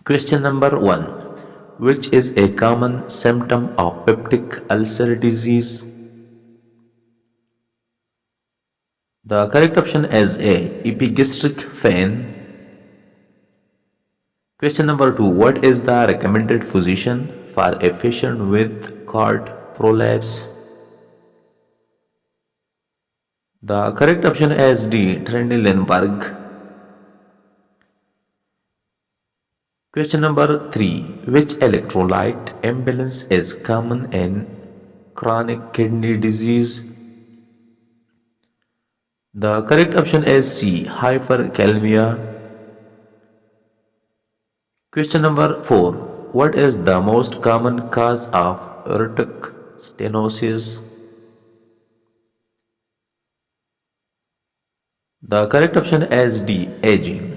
Question number 1. Which is a common symptom of peptic ulcer disease? The correct option is A. Epigastric pain. Question number 2. What is the recommended position for a patient with cord prolapse? The correct option is D. Trendelenburg. Question number 3. Which electrolyte imbalance is common in chronic kidney disease? The correct option is C. Hyperkalemia. Question number 4. What is the most common cause of aortic stenosis? The correct option is D. Aging.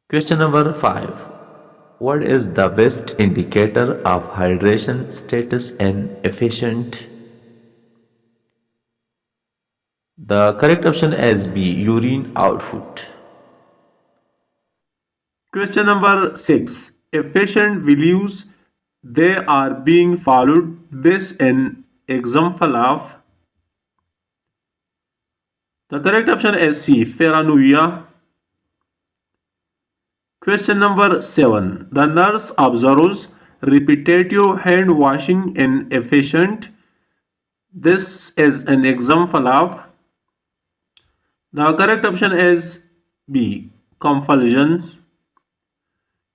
Question number 5. What is the best indicator of hydration status in a patient? The correct option is B. Urine output. Question number 6. A patient believes they are being followed. This an example of. The correct option is C. Paranoia. Question number 7. The nurse observes repetitive hand washing in a patient. This is an example of. The correct option is B. Convulsions.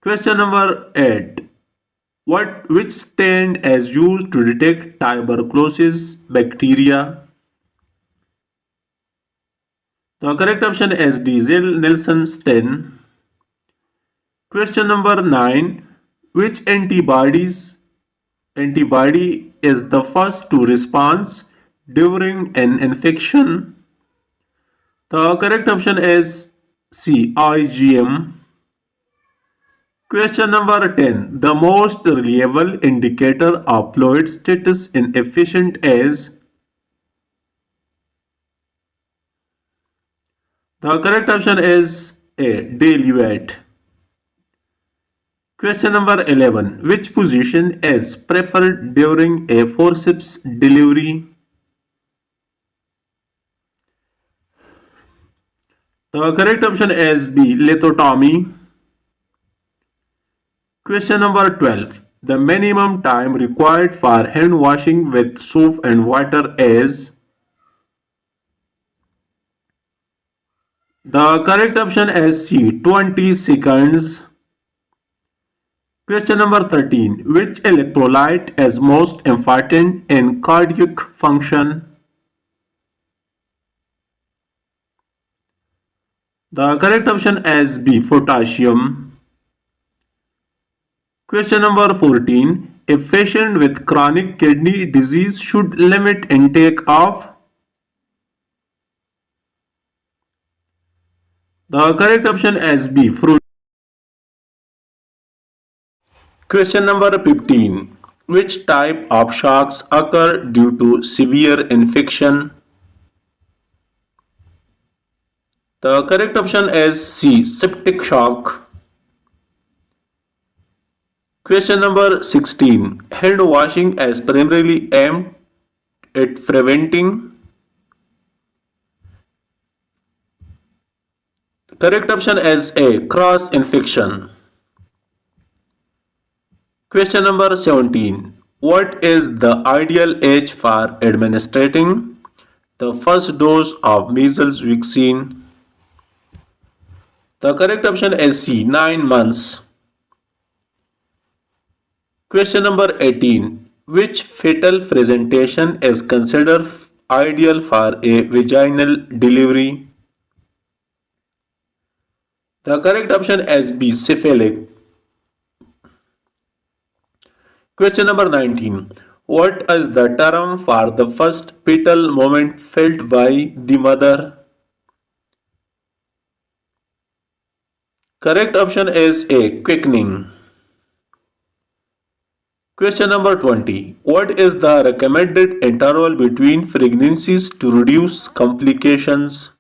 Question number 8. Which stain is used to detect tuberculosis bacteria? The correct option is D. Zell-Nielsen stain. Question number 9. Which antibody is the first to respond during an infection? The correct option is C. IgM. Question number 10. The most reliable indicator of fluid status in a patient is. The correct option is A. Daily weight. Question number 11. Which position is preferred during a forceps delivery? The correct option is B. Lithotomy. Question number 12. The minimum time required for hand washing with soap and water is. The correct option is C. 20 seconds. Question number 13. Which electrolyte is most important in cardiac function? The correct option is B. Potassium. Question number 14. A patient with chronic kidney disease should limit intake of. The correct option is B. Fruit. Question number 15. Which type of shocks occur due to severe infection? The correct option is C. Septic shock. Question number 16. Hand washing is primarily aimed at preventing. The correct option is A. Cross infection. Question number 17. What is the ideal age for administering the first dose of measles vaccine? The correct option is C. 9 months. Question number 18. Which fetal presentation is considered ideal for a vaginal delivery? The correct option is B. Cephalic. Question number 19. What is the term for the first fetal movement felt by the mother? Correct option is A. Quickening. Question number 20. What is the recommended interval between pregnancies to reduce complications?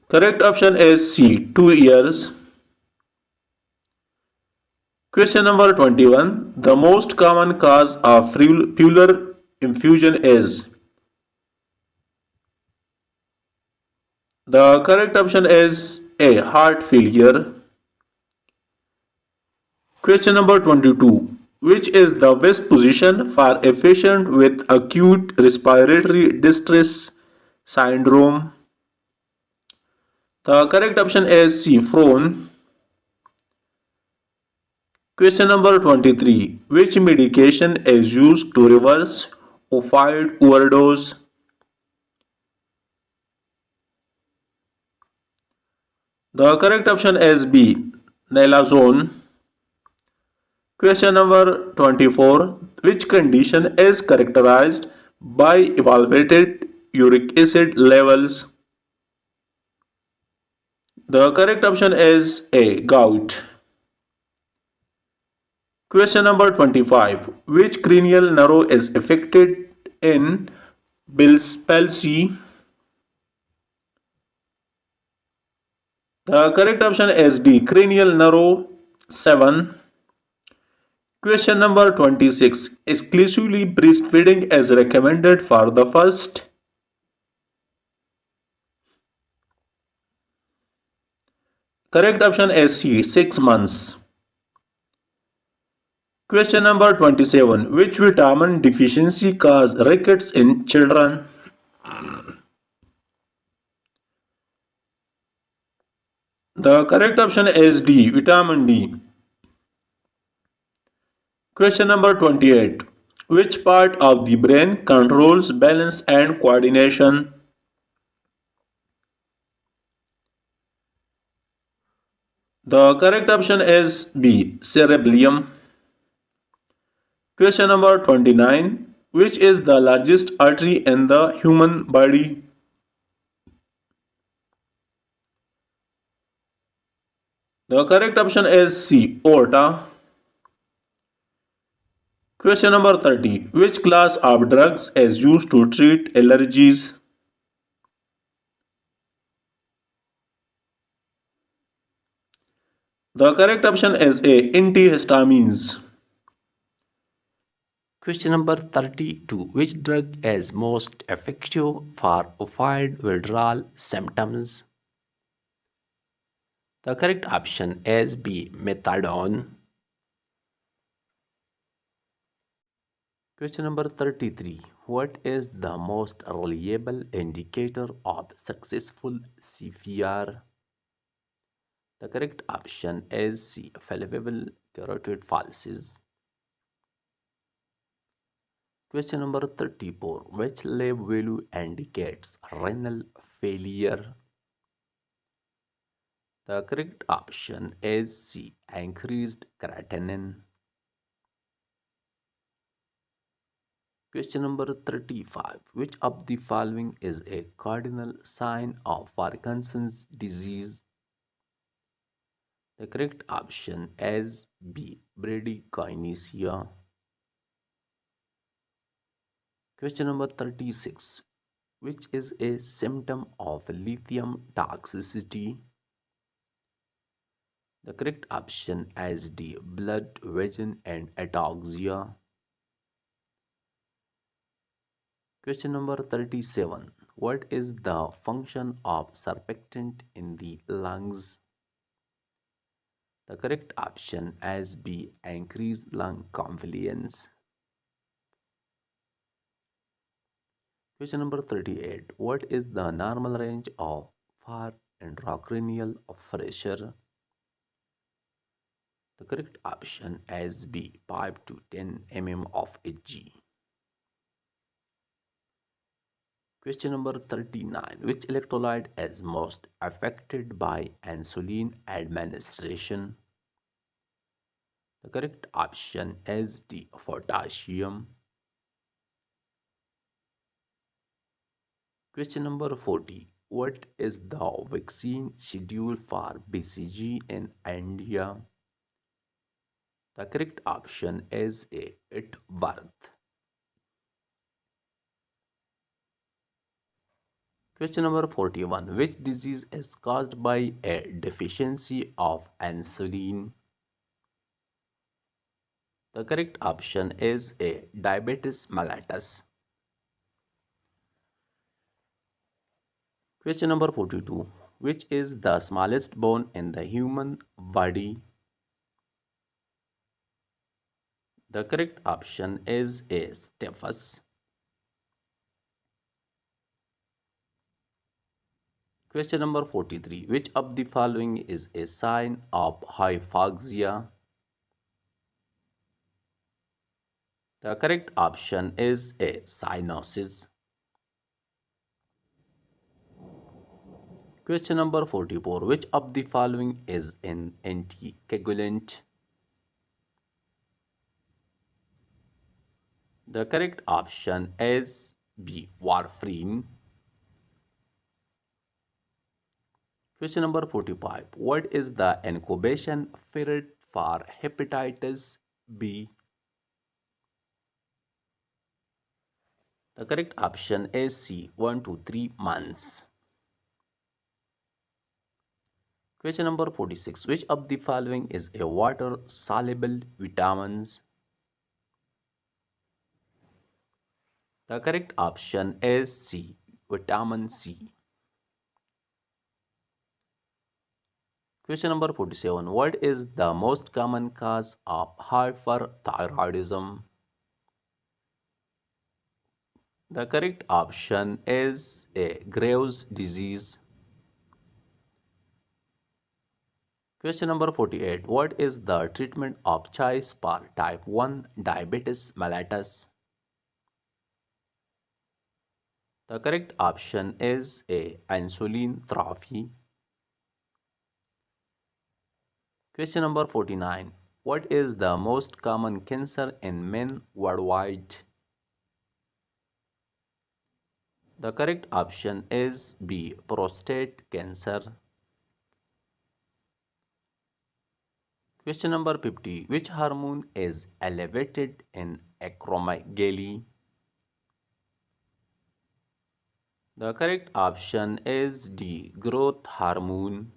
Correct option is C, 2 years. Question number 21. The most common cause of pleural effusion is. The correct option is A, heart failure. Question number 22. Which is the best position for a patient with acute respiratory distress syndrome? The correct option is C, prone. Question number 23. Which medication is used to reverse opioid overdose? The correct option is B, naloxone. Question number 24. Which condition is characterized by elevated uric acid levels? The correct option is A, gout. Question number 25. Which cranial nerve is affected in Bell's palsy? The correct option is D, cranial nerve 7. Question number 26. Exclusively breastfeeding is recommended for the first. Correct option is C, 6 months. Question number 27. Which vitamin deficiency causes rickets in children? The correct option is D, vitamin D. Question number 28. Which part of the brain controls balance and coordination? The correct option is B, cerebellum. Question number 29. Which is the largest artery in the human body? The correct option is C, aorta. Question number 30. Which class of drugs is used to treat allergies? The correct option is A, antihistamines. Question number 32. Which drug is most effective for opioid withdrawal symptoms? The correct option is B, methadone. Question number 33. What is the most reliable indicator of successful CPR? The correct option is C, fallible carotid pulses. Question number 34. Which lab value indicates renal failure? The correct option is C, increased creatinine. Question number 35. Which of the following is a cardinal sign of Parkinson's disease? The correct option is B, bradykinesia. Question number 36. Which is a symptom of lithium toxicity? The correct option is D, blood vision and ataxia. Question number 37. What is the function of surfactant in the lungs? The correct option is B, increased lung compliance. Question number 38. What is the normal range of for intracranial pressure? The correct option is B, 5 to 10 mm of Hg. Question number 39. Which electrolyte is most affected by insulin administration? The correct option is D, potassium. Question number 40. What is the vaccine schedule for BCG in India? The correct option is A, at birth. Question number 41. Which disease is caused by a deficiency of insulin? The correct option is A. Diabetes mellitus. Question number 42. Which is the smallest bone in the human body? The correct option is A. Stapes. Question number 43. Which of the following is a sign of hypoxia? The correct option is A. Cyanosis. Question number 44. Which of the following is an anticoagulant? The correct option is B. Warfarin. Question number 45. What is the incubation period for hepatitis B? The correct option is C. 1 to 3 months. Question number 46. Which of the following is a water-soluble vitamins? The correct option is C. Vitamin C. Question number 47. What is the most common cause of hyperthyroidism? The correct option is A. Graves' disease. Question number 48. What is the treatment of choice for type 1 diabetes mellitus? The correct option is A. Insulin therapy. Question number 49. What is the most common cancer in men worldwide? The correct option is B. Prostate cancer. Question number 50. Which hormone is elevated in acromegaly? The correct option is D. Growth hormone.